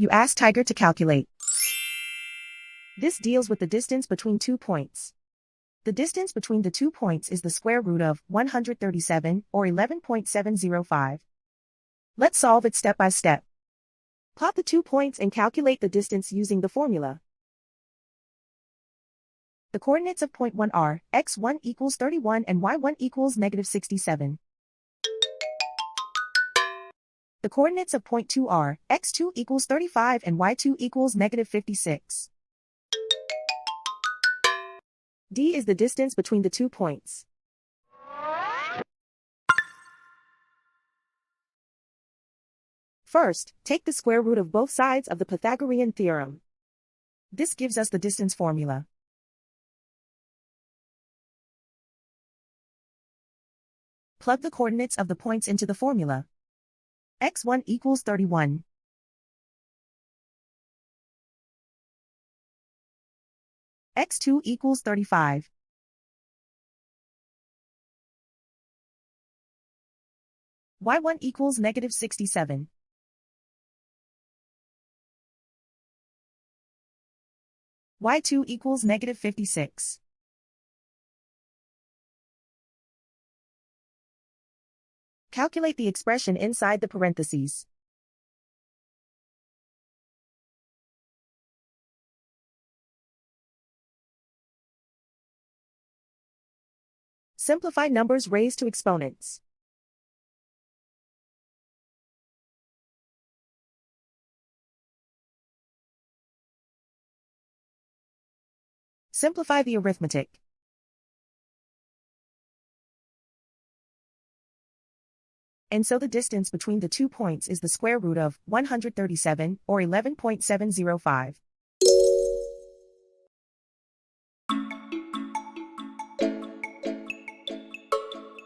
You ask Tiger to calculate. This deals with the distance between 2 points. The distance between the 2 points is the square root of 137, or 11.705. Let's solve it step by step. Plot the 2 points and calculate the distance using the formula. The coordinates of point 1 are x1 equals 31 and y1 equals negative 67. The coordinates of point 2 are x2 equals 35 and y2 equals negative 56. D is the distance between the 2 points. First, take the square root of both sides of the Pythagorean theorem. This gives us the distance formula. Plug the coordinates of the points into the formula. x1 equals 31. x2 equals 35. y1 equals negative 67. y2 equals negative 56. Calculate the expression inside the parentheses. Simplify numbers raised to exponents. Simplify the arithmetic. And so the distance between the 2 points is the square root of 137, or 11.705.